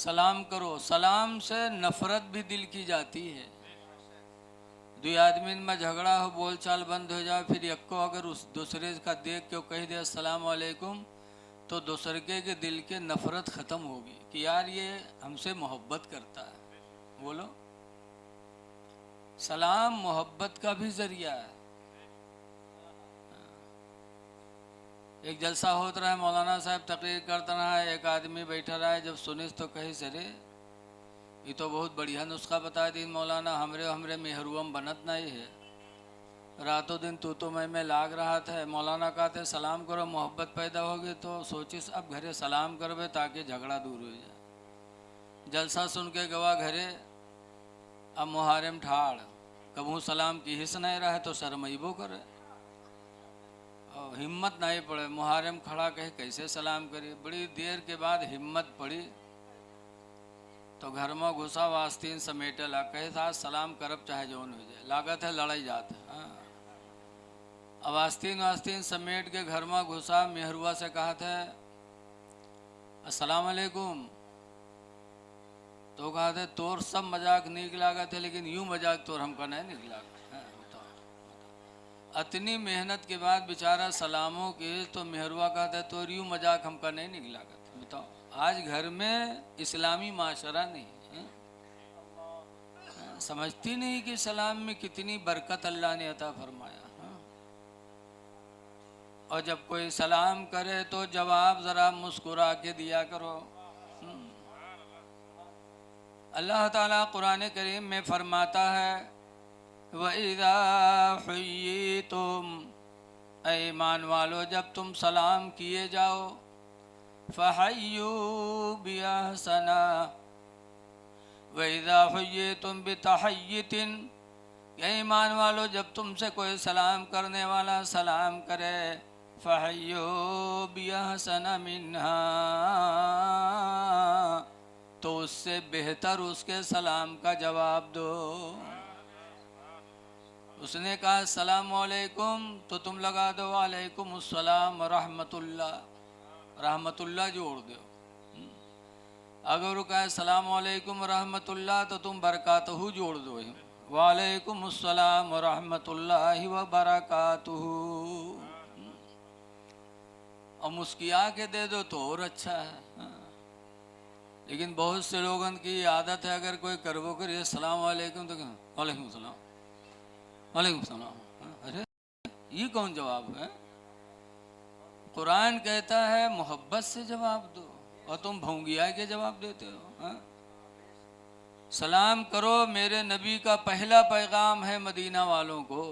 सलाम करो। सलाम से नफरत भी दिल की जाती है। दुई आदमी में झगड़ा हो, बोल चाल बंद हो जाए, फिर यक्को अगर उस दूसरे का देख के कह दे अस्सलाम वालेकुम, तो दूसरे के दिल के नफरत ख़त्म होगी कि यार ये हमसे मोहब्बत करता है। बोलो, सलाम मोहब्बत का भी जरिया है। एक जलसा होता रहा है, मौलाना साहब तकरीर करता रहा है, एक आदमी बैठा रहा है, जब सुनिस तो कही सरे ये तो बहुत बढ़िया नुस्खा बता दी मौलाना, हमरे हमरे मेहरुम बनत नहीं है, रातों दिन तू तो मैं लाग रहा था। मौलाना कहते सलाम करो, मोहब्बत पैदा होगी। तो सोचिस अब घरे सलाम करवे ताकि झगड़ा दूर हो जाए। जलसा सुन के गवा घरे, अब मुहारम ठाड़, कबू सलाम की हिस्स नहीं रहा तो शर्मइबो करे और हिम्मत नहीं पड़े। मुहारम खड़ा कहे कैसे सलाम करिए। बड़ी देर के बाद हिम्मत पड़ी तो घर में घुसा, वास्तीन समेटे ला, कहे था सलाम करब चाहे जौन हो जाए, लागत है लड़ाई जात है। हाँ, अब आस्तीन वास्तीन समेट के घर में घुसा, मेहरुआ से कहा था अस्सलाम वालेकुम, तो कहा था तोर सब मजाक नीक लागत है, लेकिन यूं मजाक तोर हमका नहीं नीक लागत। इतनी मेहनत के बाद बेचारा सलामों के तो मेहरुआ कहता है तो यूं मजाक हमका नहीं निक लागत। बताओ, आज घर में इस्लामी माशरा नहीं है? समझती नहीं कि सलाम में कितनी बरकत अल्लाह ने अता फरमाया। और जब कोई सलाम करे तो जवाब जरा मुस्कुरा के दिया करो। अल्लाह ताला कुरान करीम में फरमाता है वइज़ा हुय्यितुम, ईमान वालो जब तुम सलाम किए जाओ, फ़हय्यू बिअहसना वइज़ा हुय्यितुम बितहय्यतिन, ईमान वालो जब तुमसे कोई सलाम करने वाला सलाम करे, फ़हय्यू बिअहसना मिन्हा, तो उससे बेहतर उसके सलाम का जवाब दो। उसने कहा अस्सलाम वालेकुम, तो तुम लगा दो वालेकुम अस्सलाम रहमतुल्लाह, रहमतुल्लाह जोड़ दो। अगर वो कहे अस्सलाम वालेकुम रहमतुल्लाह, तो तुम बरकातहू जोड़ दो, वालेकुम अस्सलाम रहमतुल्लाहि व बरकातहू, और मुस्किया के दे दो तो और अच्छा है। लेकिन बहुत से लोगों की आदत है, अगर कोई करवो करे अस्सलाम वालेकुम तो वालेकुम सलाम, वालेकुम सलाम। अरे ये कौन जवाब है? कुरान कहता है मोहब्बत से जवाब दो, और तुम भोंगिया के जवाब देते हो। हा? सलाम करो, मेरे नबी का पहला पैगाम है मदीना वालों को।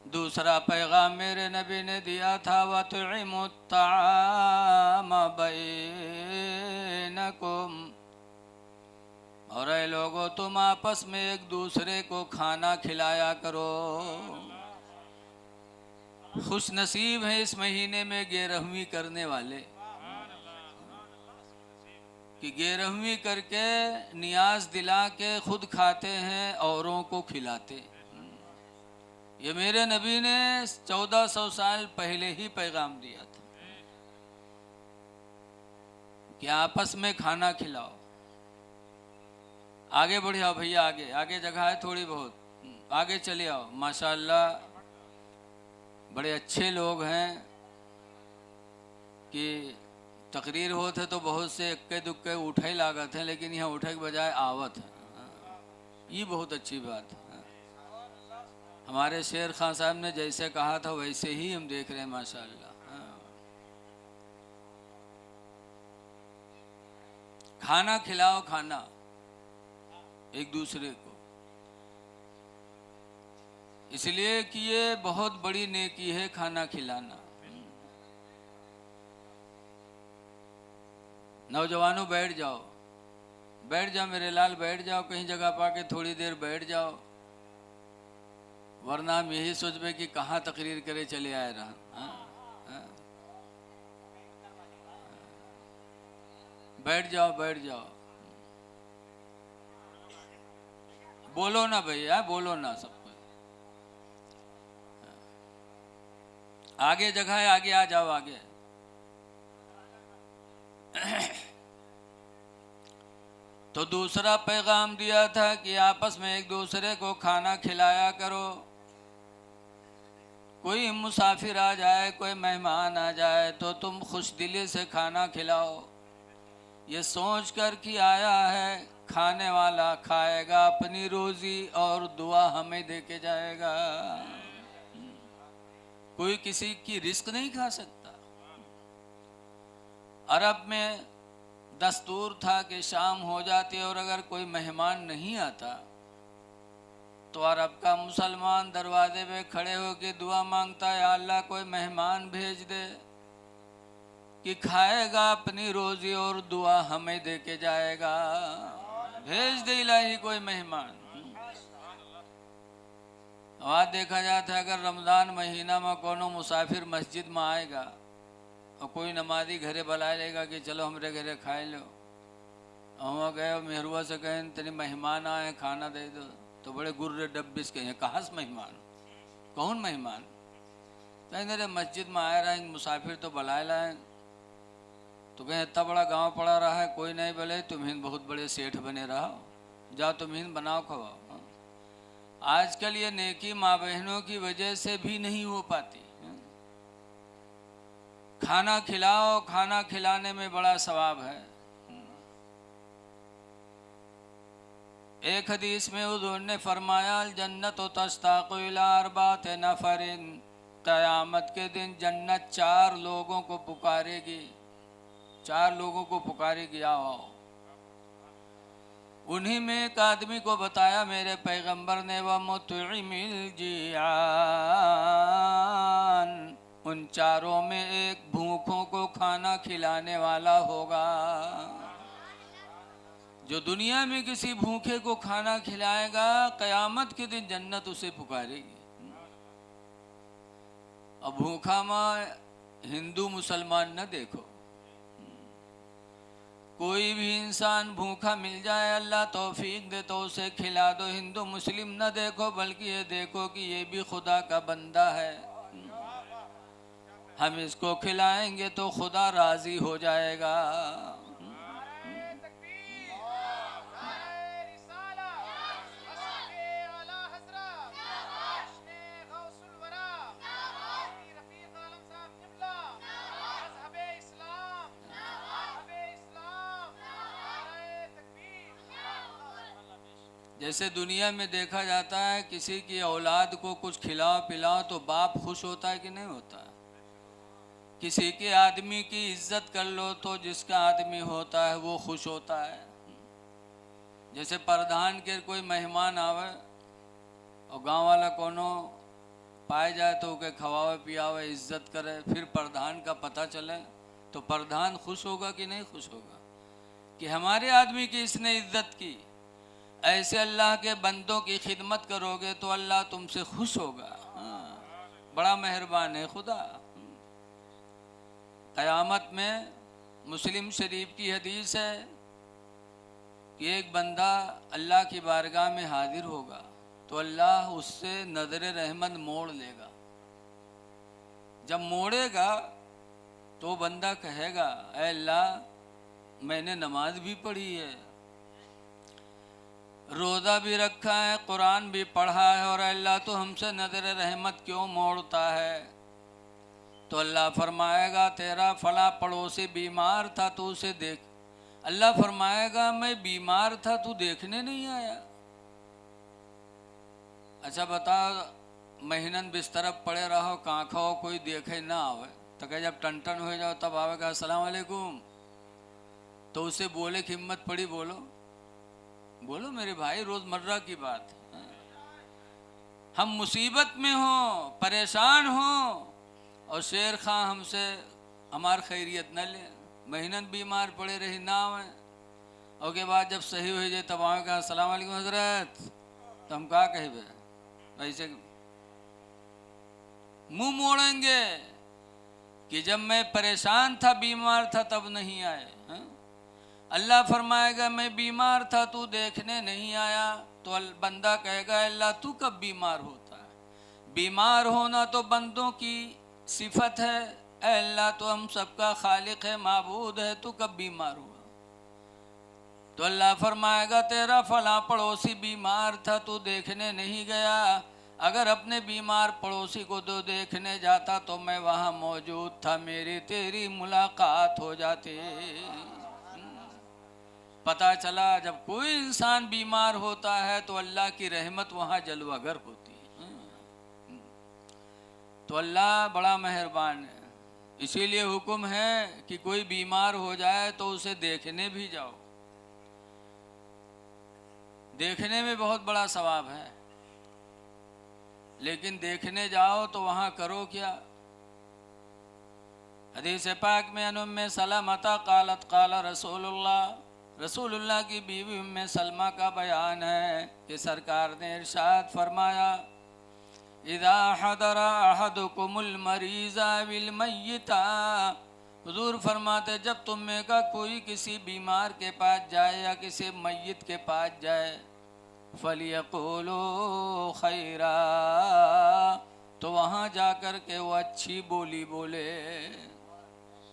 दूसरा पैगाम मेरे नबी ने दिया था वतुइमुत ताम बैनकुम, और ऐ लोगों तुम आपस में एक दूसरे को खाना खिलाया करो। खुश नसीब है इस महीने में गेरहवीं करने वाले कि गेरहवीं करके नियाज दिला के खुद खाते हैं, औरों को खिलाते। ये मेरे नबी ने 1400 साल पहले ही पैगाम दिया था कि आपस में खाना खिलाओ। आगे बढ़े आओ भैया, आगे आगे जगह है थोड़ी बहुत, आगे चले आओ। माशाअल्लाह बड़े अच्छे लोग हैं कि तकरीर होते तो बहुत से इक्के दुक्के उठे लागत हैं, लेकिन यहाँ उठे के बजाय आवत है। ये बहुत अच्छी बात है। हमारे शेर खान साहब ने जैसे कहा था वैसे ही हम देख रहे हैं माशाअल्लाह। खाना खिलाओ, खाना एक दूसरे को, इसलिए कि ये बहुत बड़ी नेकी है खाना खिलाना। नौजवानों बैठ जाओ, बैठ जाओ मेरे लाल, बैठ जाओ कहीं जगह पाके, थोड़ी देर बैठ जाओ, वरना हम यही सोचबे कि कहाँ तकरीर करे चले आए रहा। बैठ जाओ, बैठ जाओ, बोलो ना भैया, बोलो ना सबको। आगे जगह है, आगे आ जाओ, आगे तो दूसरा पैगाम दिया था कि आपस में एक दूसरे को खाना खिलाया करो। कोई मुसाफिर आ जाए, कोई मेहमान आ जाए तो तुम खुश दिली से खाना खिलाओ, ये सोच कर कि आया है खाने वाला खाएगा अपनी रोजी और दुआ हमें दे के जाएगा। कोई किसी की रिस्क नहीं खा सकता। अरब में दस्तूर था कि शाम हो जाती और अगर कोई मेहमान नहीं आता तो अरब का मुसलमान दरवाजे पे खड़े होकर दुआ मांगता है, अल्लाह कोई मेहमान भेज दे कि खाएगा अपनी रोजी और दुआ हमें दे के जाएगा। भेज दे इलाही कोई मेहमान। आज देखा जाता है अगर रमज़ान महीना में कोनो मुसाफिर मस्जिद में आएगा और कोई नमाजी घरे बुला लेगा कि चलो हमरे घरे खाए लो, वहाँ गए मेहरुआ से कहें तेरे मेहमान आए खाना दे दो, तो बड़े गुर्रे डब्बिस कहें कहाँ से मेहमान, कौन मेहमान? कहीं तेरे मस्जिद में आए रहे मुसाफिर तो बुलाए लाए, तो कहें इतना बड़ा गांव पड़ा रहा है कोई नहीं बोले तुम्हें बहुत बड़े सेठ बने रहा, जाओ तुम्हें बनाओ खवाओ। आजकल ये नेकी माँ बहनों की वजह से भी नहीं हो पाती। खाना खिलाओ, खाना खिलाने में बड़ा सवाब है। एक हदीस में हुज़ूर ने फरमाया जन्नत तश्ताक़ु इला अर्बात नफ़रिन, क़यामत के दिन जन्नत 4 लोगों को पुकारेगी, 4 लोगों को पुकारेगी आओ। उन्हीं में एक आदमी को बताया मेरे पैगंबर ने, व मुतइमिल जियान, उन 4 में एक भूखों को खाना खिलाने वाला होगा। जो दुनिया में किसी भूखे को खाना खिलाएगा क़यामत के दिन जन्नत उसे पुकारेगी। अब भूखा में हिंदू मुसलमान न देखो, कोई भी इंसान भूखा मिल जाए अल्लाह तौफीक दे तो उसे खिला दो। हिंदू मुस्लिम न देखो बल्कि ये देखो कि ये भी खुदा का बंदा है, हम इसको खिलाएंगे तो खुदा राजी हो जाएगा। जैसे दुनिया में देखा जाता है किसी की औलाद को कुछ खिलाओ पिलाओ तो बाप खुश होता है कि नहीं होता है? किसी के आदमी की इज्जत कर लो तो जिसका आदमी होता है वो खुश होता है। जैसे प्रधान के कोई मेहमान आवे और गांव वाला कोनो पाए जाए तो उके खवावे पियावे इज्जत करे, फिर प्रधान का पता चले तो प्रधान खुश होगा कि नहीं खुश होगा कि हमारे आदमी की इसने इज्जत की। ऐसे अल्लाह के बंदों की खिदमत करोगे तो अल्लाह तुमसे खुश होगा। बड़ा मेहरबान है खुदा। क़यामत में मुस्लिम शरीफ की हदीस है कि एक बंदा अल्लाह की बारगाह में हाजिर होगा तो अल्लाह उससे नज़र रहमत मोड़ लेगा। जब मोड़ेगा तो बंदा कहेगा ऐ अल्लाह मैंने नमाज भी पढ़ी है, रोज़ा भी रखा है, कुरान भी पढ़ा है और अल्लाह तो हमसे नज़र रहमत क्यों मोड़ता है? तो अल्लाह फरमाएगा तेरा फला पड़ोसी बीमार था तो उसे देख। अल्लाह फरमाएगा मैं बीमार था तू देखने नहीं आया? अच्छा बता महीनन बिस्तर पड़े रहो कहाँ खाओ कोई देखे ना आवे तो कह जब टन हो जाओ तब आवेगा अस्सलाम वालेकुम, तो उसे बोले कि हिम्मत पड़ी बोलो बोलो मेरे भाई रोजमर्रा की बात है। हम मुसीबत में हो परेशान हो और शेर खां हमसे हमार खैरियत न ले, महीनन बीमार पड़े रही ना आवे और के बाद जब सही हो जाए तब आवे कहा अस्सलाम वालेकुम हजरत, तो हम क्या कहे ऐसे मुंह मोड़ेंगे कि जब मैं परेशान था बीमार था तब नहीं आए। अल्लाह फरमाएगा मैं बीमार था तू देखने नहीं आया, तो बंदा कहेगा अल्लाह तू कब बीमार होता है? बीमार होना तो बंदों की सिफत है, अल्लाह तो हम सबका खालिक है माबूद है, तू कब बीमार हुआ? तो अल्लाह फरमाएगा तेरा फला पड़ोसी बीमार था, तू देखने नहीं गया। अगर अपने बीमार पड़ोसी को तो देखने जाता तो मैं वहाँ मौजूद था, मेरी तेरी मुलाकात हो जाती। पता चला जब कोई इंसान बीमार होता है तो अल्लाह की रहमत वहाँ जलवागर होती है। तो अल्लाह बड़ा मेहरबान है, इसीलिए हुक्म है कि कोई बीमार हो जाए तो उसे देखने भी जाओ। देखने में बहुत बड़ा सवाब है, लेकिन देखने जाओ तो वहाँ करो क्या। हदीस पाक में अन उम्मे सलमता क़ालत क़ाल रसूलुल्लाह की बीवी उम्मे सलमा का बयान है कि सरकार ने इरशाद फरमाया, इदा हदरा अहदुकुमुल मरीज़ा बिल मय्यिता, हुजूर फरमाते जब तुम में का कोई किसी बीमार के पास जाए या किसी मय्यत के पास जाए, फलियक़ूलू खैरा, तो वहाँ जाकर के वो अच्छी बोली बोले,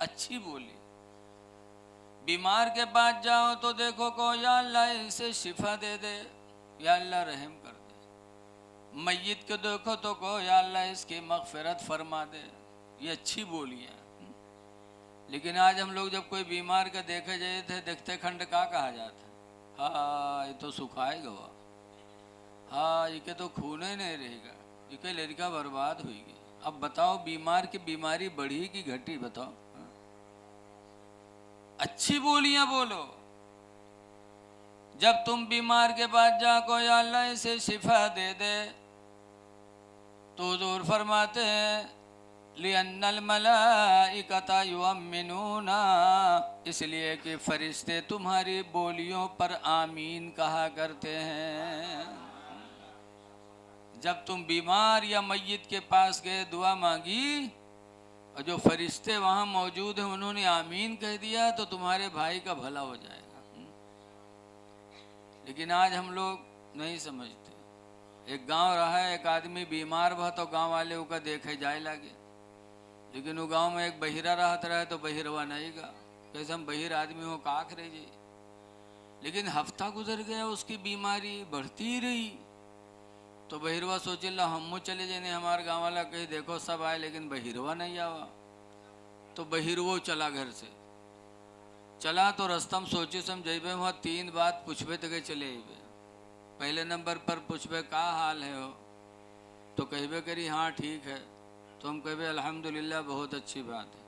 अच्छी बोली। बीमार के पास जाओ तो देखो को या अल्लाह इसे शिफा दे दे, या अल्लाह रहम कर दे। मय्यत को देखो तो को या अल्लाह इसकी मग़फ़िरत फरमा दे, ये अच्छी बोली है। लेकिन आज हम लोग जब कोई बीमार का देखे जाए थे, देखते खंड का कहा जाता है, हाँ ये तो सुखाएगा, हाँ ये तो खून ही नहीं रहेगा, ये लड़का बर्बाद हुई। अब बताओ बीमार की बीमारी बढ़ी कि घटी, बताओ। अच्छी बोलियां बोलो। जब तुम बीमार के पास जाओ या अल्लाह इसे शिफा दे दे, तो हुजूर फरमाते हैं लिअन्नल मलाइकता युअम्मिनूना, इसलिए कि फरिश्ते तुम्हारी बोलियों पर आमीन कहा करते हैं। जब तुम बीमार या मय्यत के पास गए, दुआ मांगी, और जो फरिश्ते वहाँ मौजूद हैं उन्होंने आमीन कह दिया, तो तुम्हारे भाई का भला हो जाएगा। लेकिन आज हम लोग नहीं समझते। एक गांव रहा है, एक आदमी बीमार हुआ तो गांव वाले उसका देखे जाए लगे, लेकिन वो गांव में एक बहिरा रहता रहे तो बहिरवा नहीं गा, कैसे हम बहिर आदमी हो का करे जी। लेकिन हफ्ता गुजर गया, उसकी बीमारी बढ़ती रही, तो बहिरवा सोचिल्ला हम चले जाने, हमारे गाँव वाला कहीं देखो सब आए, लेकिन बहिरवा नहीं आवा। तो बहिरवो चला, घर से चला तो रस्तम सोचे समझे वहाँ 3 बात पूछबे तो चले अबे। पहले नंबर पर पूछबे का हाल है हो, तो कहबे करी हाँ ठीक है, तो हम कहबे अल्हम्दुलिल्लाह बहुत अच्छी बात है।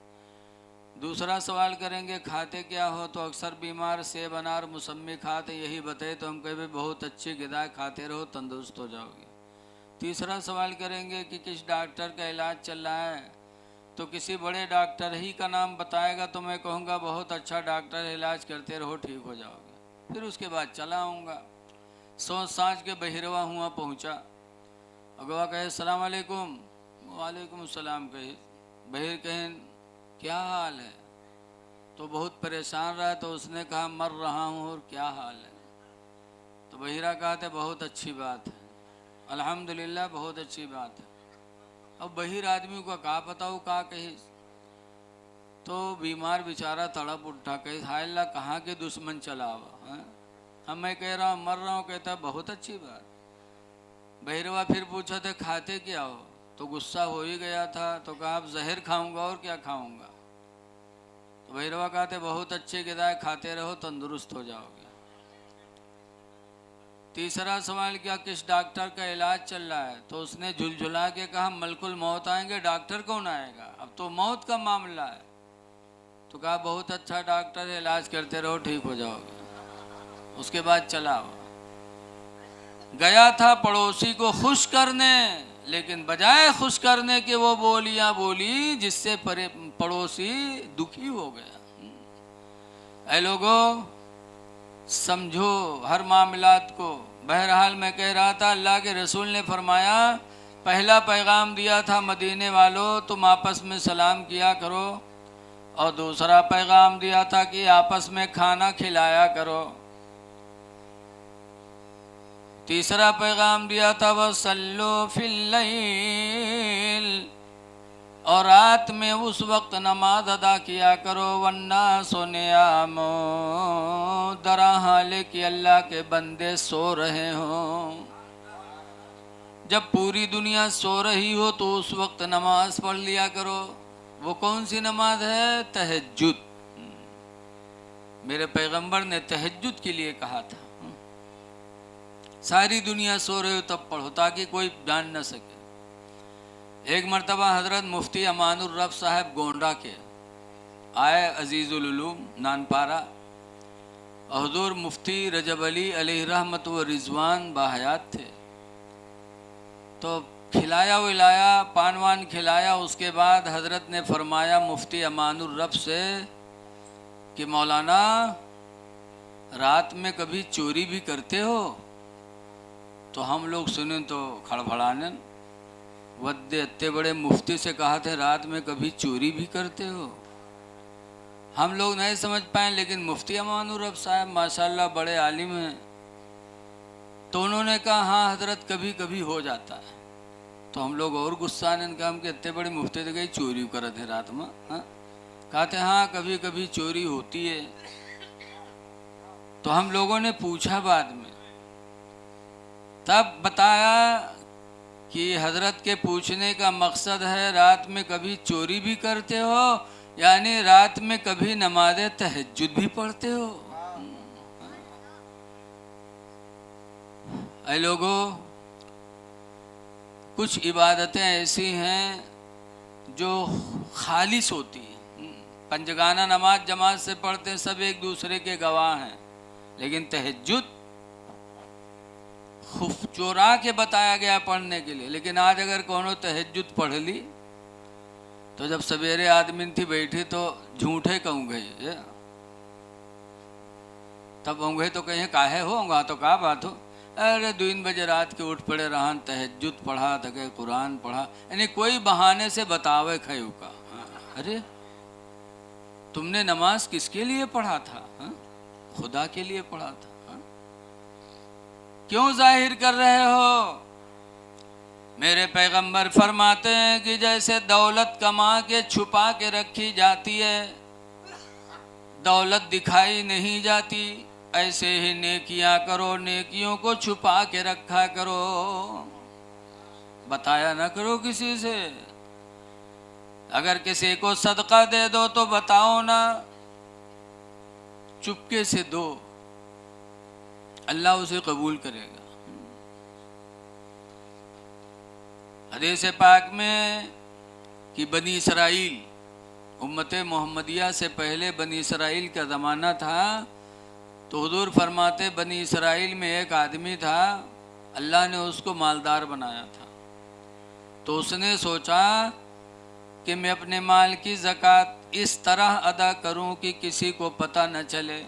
दूसरा सवाल करेंगे खाते क्या हो, तो अक्सर बीमार सेब अनार मौसमी खाते, यही बताए, तो हम कहबे बहुत अच्छी ग़िज़ा खाते रहो तंदुरुस्त हो जाओगे। तीसरा सवाल करेंगे कि किस डॉक्टर का इलाज चल रहा है, तो किसी बड़े डॉक्टर ही का नाम बताएगा तो मैं कहूँगा बहुत अच्छा डॉक्टर, इलाज करते रहो ठीक हो जाओगे। फिर उसके बाद चला आऊँगा। सोच साँझ के बहिरवा हुआ पहुँचा, अगवा कहे सलाम अलैकुम, वालेकुम सलाम कहे। बहिर कहें क्या हाल है, तो बहुत परेशान रहा, तो उसने कहा मर रहा हूँ, और क्या हाल है। तो बहिरा कहते बहुत अच्छी बात है, अल्हम्दुलिल्लाह बहुत अच्छी बात है। अब बहिर आदमी को का पता हो का कही, तो बीमार बेचारा तड़प उठा, कहे हाय अल्लाह कहाँ के दुश्मन चला हुआ, हम मैं कह रहा हूँ मर रहा हूँ, कहता बहुत अच्छी बात। बहिरवा फिर पूछा थे खाते क्या हो, तो गुस्सा हो ही गया था, तो कहा अब जहर खाऊंगा और क्या खाऊंगा। तो बहिरवा कहते बहुत अच्छी ग़िज़ा खाते रहो तंदुरुस्त हो जाओगे। तीसरा सवाल क्या किस डॉक्टर का इलाज चल रहा है, तो उसने झुलझुला के कहा मलकुल मौत आएंगे, डॉक्टर कौन आएगा, अब तो मौत का मामला है। तो कहा बहुत अच्छा डॉक्टर है, इलाज करते रहो ठीक हो जाओगे। उसके बाद चला गया था पड़ोसी को खुश करने, लेकिन बजाय खुश करने के वो बोलियां बोली जिससे पड़ोसी दुखी हो गया। ऐ लोगों समझो हर मामलात को। बहरहाल मैं कह रहा था अल्लाह के रसूल ने फरमाया, पहला पैगाम दिया था मदीने वालों तुम आपस में सलाम किया करो, और दूसरा पैगाम दिया था कि आपस में खाना खिलाया करो। तीसरा पैगाम दिया था वह सल्लो फिल लैल, और रात रात में उस वक्त नमाज अदा किया करो, वन्ना सोने आमो दरा हाले कि अल्लाह के बंदे सो रहे हों। जब पूरी दुनिया सो रही हो तो उस वक्त नमाज पढ़ लिया करो। वो कौन सी नमाज है? तहज्जुद। मेरे पैगंबर ने तहज्जुद के लिए कहा था, सारी दुनिया सो रहे हो तब पढ़ो ताकि कोई जान न सके। एक मर्तबा हजरत मुफ्ती अमानुर रब साहब गोंडा के आए अजीजुल उलूम नानपारा। हुजूर मुफ्ती रजब अली अलैहि रहमत व रिजवान बाहयात थे। तो खिलाया विलाया, पान वान खिलाया। उसके बाद हजरत ने फरमाया मुफ्ती अमानुर रब से कि मौलाना रात में कभी चोरी भी करते हो? तो हम लोग सुने तो खड़बड़ाने, वद्दे इतने बड़े मुफ्ती से कहा थे रात में कभी चोरी भी करते हो। हम लोग नहीं समझ पाए, लेकिन मुफ्ती अमानुर रब साहब माशाल्लाह बड़े आलिम हैं। तो उन्होंने कहा हाँ हजरत कभी कभी हो जाता है। तो हम लोग और गुस्सा आने का, हम इतने बड़े मुफ्ती थे कहीं चोरी कर थे रात में? हाँ, कहते हाँ कभी कभी चोरी होती है। तो हम लोगों ने पूछा बाद में, तब बताया कि हजरत के पूछने का मकसद है रात में कभी चोरी भी करते हो, यानी रात में कभी नमाज तहज्जुद भी पढ़ते हो। ऐ लोगों, कुछ इबादतें ऐसी हैं जो खालिस होती हैं। पंजगाना नमाज जमात से पढ़ते हैं, सब एक दूसरे के गवाह हैं, लेकिन तहज्जुद खुफ चोरा के बताया गया पढ़ने के लिए। लेकिन आज अगर कोनो तहज्जुद पढ़ ली तो जब सवेरे आदमी थी बैठी तो झूठे कहूँ गए, तब होंगे तो कहीं काहे होगा तो का बात हो। अरे 2 बजे रात के उठ पड़े रहन, तहज्जुद पढ़ा तके कुरान पढ़ा, यानी कोई बहाने से बतावे खयू का। अरे तुमने नमाज किसके लिए पढ़ा था? खुदा के लिए पढ़ा था। क्यों जाहिर कर रहे हो? मेरे पैगंबर फरमाते हैं कि जैसे दौलत कमा के छुपा के रखी जाती है, दौलत दिखाई नहीं जाती, ऐसे ही नेकियां करो, नेकियों को छुपा के रखा करो, बताया ना करो किसी से। अगर किसी को सदका दे दो तो बताओ ना, चुपके से दो, अल्लाह उसे कबूल करेगा। हदीस पाक में कि बनी इसराइल, उम्मत मोहम्मदिया से पहले बनी इसराइल का ज़माना था, तो हुजूर फरमाते बनी इसराइल में एक आदमी था, अल्लाह ने उसको मालदार बनाया था। तो उसने सोचा कि मैं अपने माल की ज़कात इस तरह अदा करूं कि किसी को पता न चले,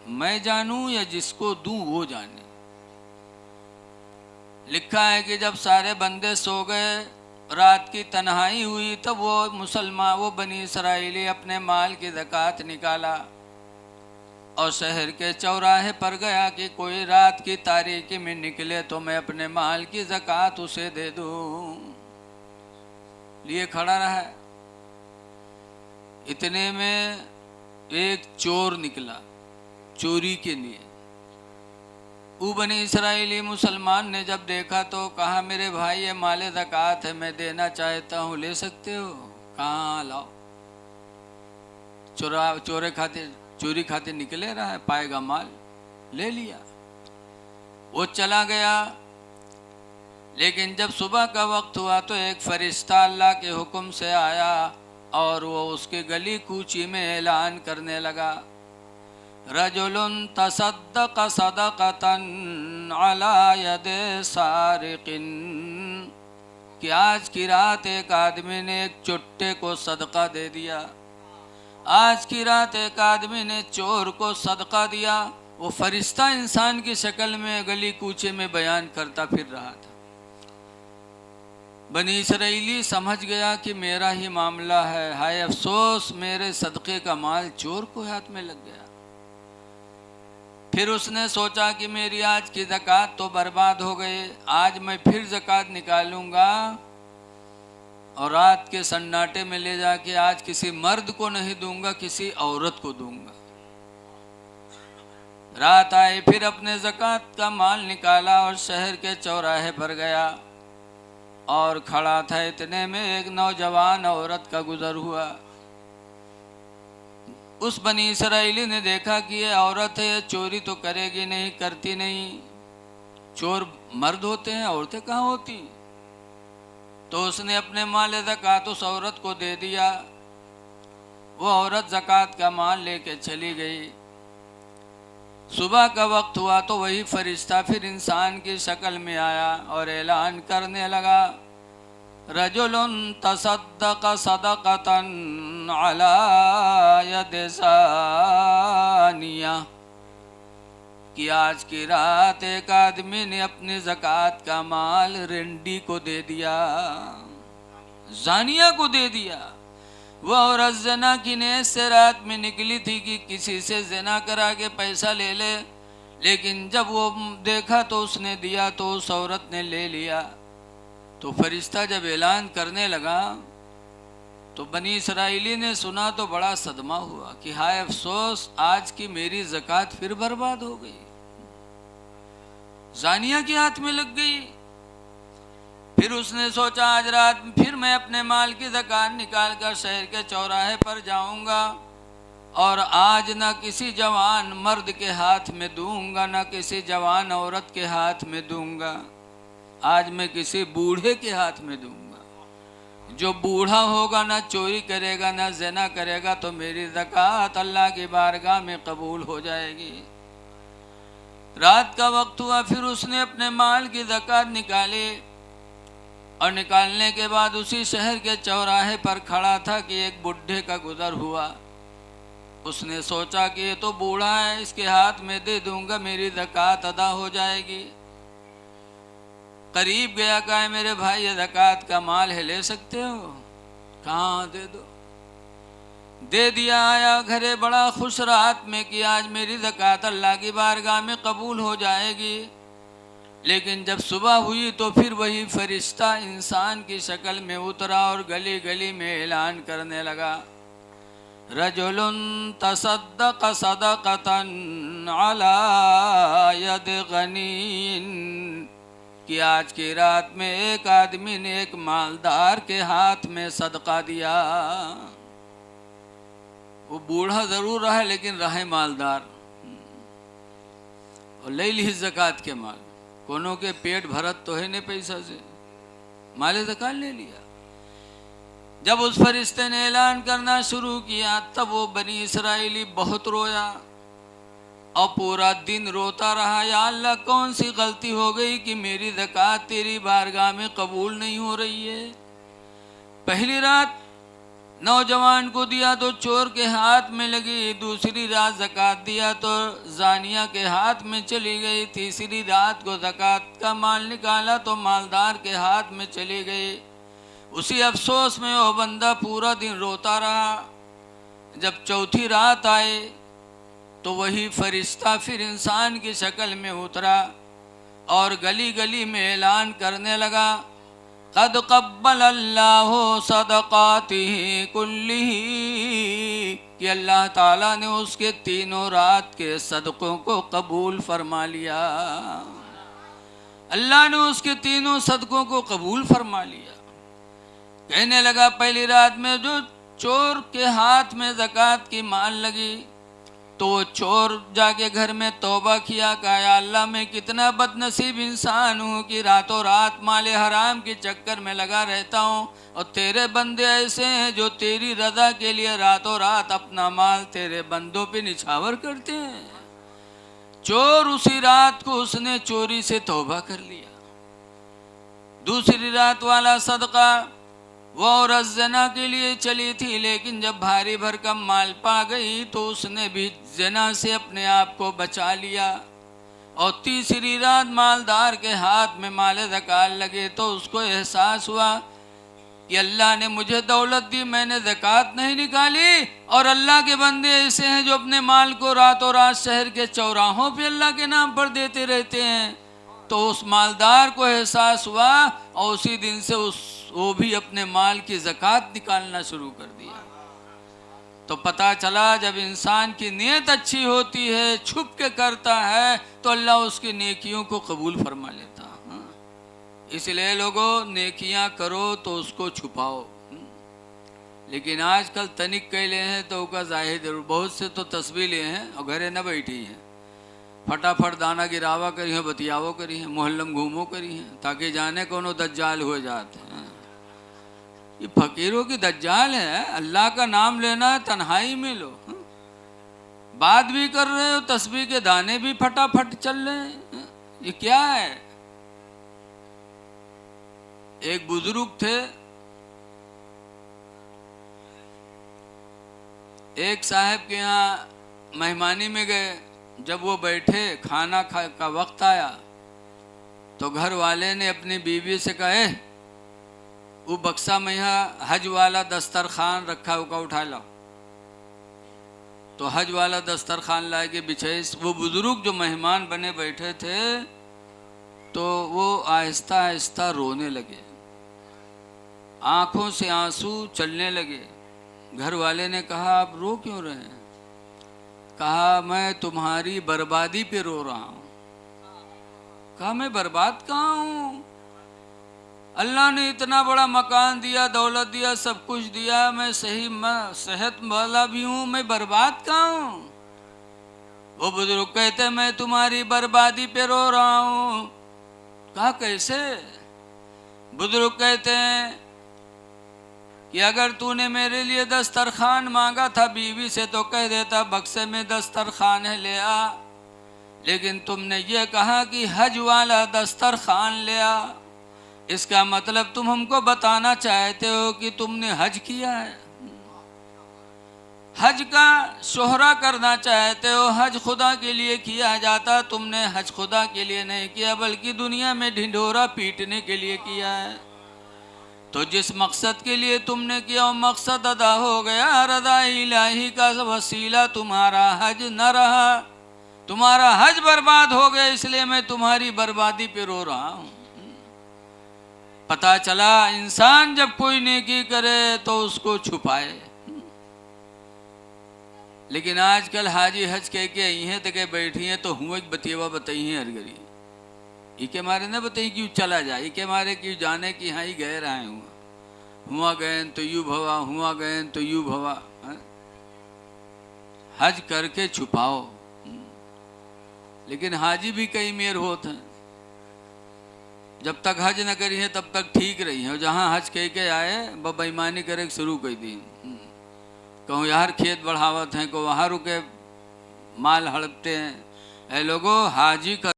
मैं जानूं या जिसको दूं वो जाने। लिखा है कि जब सारे बंदे सो गए, रात की तन्हाई हुई, तब वो बनी इसराइली अपने माल की ज़कात निकाला और शहर के चौराहे पर गया कि कोई रात की तारीकी में निकले तो मैं अपने माल की ज़कात उसे दे दूं। लिए खड़ा रहा। इतने में एक चोर निकला चोरी के लिए। वो बनी इसराइली मुसलमान ने जब देखा तो कहा मेरे भाई ये माल ज़कात है, मैं देना चाहता हूँ, ले सकते हो? कहाँ लाओ। चोरी खाते निकले रहा है, पाएगा माल, ले लिया। वो चला गया। लेकिन जब सुबह का वक्त हुआ तो एक फरिश्ता अल्लाह के हुक्म से आया और वो उसके गली कूची में ऐलान करने लगा, रजुलुन तसद्दक़ सदक़तन अला यदे सारिक़िन, कि आज की रात एक आदमी ने एक चुट्टे को सदका दे दिया। आज की रात एक आदमी ने चोर को सदका दिया। वो फरिश्ता इंसान की शक्ल में गली कूचे में बयान करता फिर रहा था। बनी इसराइली समझ गया कि मेरा ही मामला है, हाय अफसोस मेरे सदक़े का माल चोर को हाथ में लग गया। फिर उसने सोचा कि मेरी आज की ज़कात तो बर्बाद हो गई, आज मैं फिर ज़कात निकालूंगा और रात के सन्नाटे में ले जाके आज किसी मर्द को नहीं दूंगा, किसी औरत को दूंगा। रात आई, फिर अपने ज़कात का माल निकाला और शहर के चौराहे पर गया और खड़ा था। इतने में एक नौजवान औरत का गुजर हुआ। उस बनी इसराइली ने देखा कि ये औरत है, ये चोरी तो करेगी नहीं, करती नहीं, चोर मर्द होते हैं, औरतें कहाँ होती। तो उसने अपने माल ज़कात उस औरत को दे दिया। वो औरत ज़कात का माल लेके चली गई। सुबह का वक्त हुआ तो वही फरिश्ता फिर इंसान की शक्ल में आया और ऐलान करने लगा, रजुलुन तसद्दक़ सदक़तन अला यदि ज़ानिया, कि आज की रात एक आदमी ने अपनी ज़कात का माल रेंडी को दे दिया, जानिया को दे दिया। वह औरत ज़ना की नीयत से रात में निकली थी कि किसी से ज़ना करा के पैसा ले ले, लेकिन जब वो देखा तो उसने दिया तो उस औरत ने ले लिया। तो फरिश्ता जब ऐलान करने लगा तो बनी इसराइली ने सुना तो बड़ा सदमा हुआ कि हाय अफसोस, आज की मेरी ज़कात फिर बर्बाद हो गई, जानिया के हाथ में लग गई। फिर उसने सोचा आज रात फिर मैं अपने माल की ज़कात निकाल कर शहर के चौराहे पर जाऊंगा और आज न किसी जवान मर्द के हाथ में दूंगा, न किसी जवान औरत के हाथ में दूंगा, आज मैं किसी बूढ़े के हाथ में दूंगा। जो बूढ़ा होगा ना चोरी करेगा ना ज़िना करेगा तो मेरी ज़कात अल्लाह की बारगाह में कबूल हो जाएगी। रात का वक्त हुआ, फिर उसने अपने माल की ज़कात निकाली और निकालने के बाद उसी शहर के चौराहे पर खड़ा था कि एक बुढ़े का गुजर हुआ। उसने सोचा कि ये तो बूढ़ा है, इसके हाथ में दे दूंगा, मेरी ज़कात अदा हो जाएगी। करीब गया, कहा मेरे भाई ये ज़कात का माल है, ले सकते हो? कहाँ, दे दो। दे दिया। आया घरे बड़ा खुश रात में कि आज मेरी ज़कात अल्लाह की बारगाह में कबूल हो जाएगी। लेकिन जब सुबह हुई तो फिर वही फरिश्ता इंसान की शक्ल में उतरा और गली गली में ऐलान करने लगा, रजुलुन तसद्दक़ सदक़तन अला यदि गनीन, कि आज की रात में एक आदमी ने एक मालदार के हाथ में सदका दिया। वो बूढ़ा जरूर रहा लेकिन रहे मालदार, और ले ली ज़कात के माल। कोनो के पेट भरत तो है नहीं पैसा से, माल ज़कात ले लिया। जब उस फरिश्ते ने ऐलान करना शुरू किया तब वो बनी इसराइली बहुत रोया और पूरा दिन रोता रहा, या अल्लाह कौन सी गलती हो गई कि मेरी ज़कात तेरी बारगाह में कबूल नहीं हो रही है। पहली रात नौजवान को दिया तो चोर के हाथ में लगी, दूसरी रात ज़कात दिया तो जानिया के हाथ में चली गई, तीसरी रात को ज़कात का माल निकाला तो मालदार के हाथ में चली गई। उसी अफसोस में वो बंदा पूरा दिन रोता रहा। जब चौथी रात आए तो वही फरिश्ता फिर इंसान की शक्ल में उतरा और गली गली में ऐलान करने लगा, क़द क़ब्बल अल्लाहु सदक़ातिही कुल्लिही, कि अल्लाह ताला ने उसके तीनों रात के सदक़ों को कबूल फरमा लिया। अल्लाह ने उसके तीनों सदक़ों को कबूल फरमा लिया। कहने लगा पहली रात में जो चोर के हाथ में ज़कात की माल लगी तो चोर जाके घर में तौबा किया, कहा अल्लाह मैं कितना बदनसीब इंसान हूँ कि रातों रात माले हराम के चक्कर में लगा रहता हूँ, और तेरे बंदे ऐसे हैं जो तेरी रज़ा के लिए रातों रात अपना माल तेरे बंदों पे निछावर करते हैं। चोर उसी रात को उसने चोरी से तौबा कर लिया। दूसरी रात वाला सदका वो औरत ज़ना के लिए चली थी, लेकिन जब भारी भरकम माल पा गई तो उसने भी ज़ना से अपने आप को बचा लिया। और तीसरी रात मालदार के हाथ में माल ज़कात लगे तो उसको एहसास हुआ कि अल्लाह ने मुझे दौलत दी, मैंने ज़कात नहीं निकाली, और अल्लाह के बंदे ऐसे हैं जो अपने माल को रातों रात शहर के चौराहों पे अल्लाह के नाम पर देते रहते हैं। तो उस मालदार को एहसास हुआ और उसी दिन से उस वो भी अपने माल की ज़कात निकालना शुरू कर दिया। तो पता चला जब इंसान की नीयत अच्छी होती है, छुप के करता है, तो अल्लाह उसकी नेकियों को कबूल फरमा लेता। इसलिए लोगों, नेकियां करो तो उसको छुपाओ। लेकिन आजकल तनिक कैले हैं तो उसका जाहिर जरूर, बहुत से तो तस्वीर लिए हैं और घरे न बैठी हैं, फटाफट दाना गिरावा करी है, बतियावो करी है, मोहल्लम घूमो करी है, ताकि जाने कोनो दज्जाल हो जाते हैं। ये फकीरों की दज्जाल है। अल्लाह का नाम लेना है, तन्हाई में लो, बात भी कर रहे हो, तस्बीह के दाने भी फटाफट चल रहे हैं। ये क्या है? एक बुजुर्ग थे, एक साहब के यहाँ मेहमानी में गए। जब वो बैठे, खाना का वक्त आया, तो घर वाले ने अपनी बीवी से कहे, वो बक्सा में यहाँ हज वाला दस्तरखान रखा होगा, उठा लाओ। तो हज वाला दस्तरखान लाए के बिछे। वो बुजुर्ग जो मेहमान बने बैठे थे, तो वो आहिस्ता आहिस्ता रोने लगे, आंखों से आंसू चलने लगे। घर वाले ने कहा, आप रो क्यों रहे हैं? कहा, मैं तुम्हारी बर्बादी पे रो रहा हूँ। कहा, मैं बर्बाद कहाँ हूँ? अल्लाह ने इतना बड़ा मकान दिया, दौलत दिया, सब कुछ दिया, मैं सही सेहत वाला भी हूँ, मैं बर्बाद कहाँ हूँ? वो बुजुर्ग कहते, मैं तुम्हारी बर्बादी पे रो रहा हूँ। कहा, कैसे? बुजुर्ग कहते हैं कि अगर तूने मेरे लिए दस्तरखान मांगा था बीवी से, तो कह देता बक्से में दस्तरखान है, ले आ। लेकिन तुमने ये कहा कि हज वाला दस्तरखान ले आ। इसका मतलब तुम हमको बताना चाहते हो कि तुमने हज किया है, हज का शोहरा करना चाहते हो। हज खुदा के लिए किया जाता, तुमने हज खुदा के लिए नहीं किया, बल्कि दुनिया में ढिंढोरा पीटने के लिए किया है। तो जिस मकसद के लिए तुमने किया, वो मकसद अदा हो गया। रज़ा इलाही का वसीला तुम्हारा हज न रहा, तुम्हारा हज बर्बाद हो गया, इसलिए मैं तुम्हारी बर्बादी पे रो रहा हूँ। पता चला इंसान जब कोई नेकी करे तो उसको छुपाए। लेकिन आजकल हाजी हज कह के आई हैं, तो कह बैठी हैं, तो हुआ बतिएवा बताई हैं हरगरी, इके मारे न बताई क्यों चला जाए, इके मारे क्यों जाने कि हाँ ही गए रहे हुआ गए तो यू भवा, हुआ गए तो यू भवा। हज करके छुपाओ। लेकिन हाजी भी कई मेर होते हैं, जब तक हज न करी है तब तक ठीक रही है, और जहाँ हज कह के आए बेईमानी करे शुरू कर दी। कहूँ यार खेत बढ़ावत हैं, को वहाँ रुके माल हड़पते हैं। ऐ लोगों, हाजी का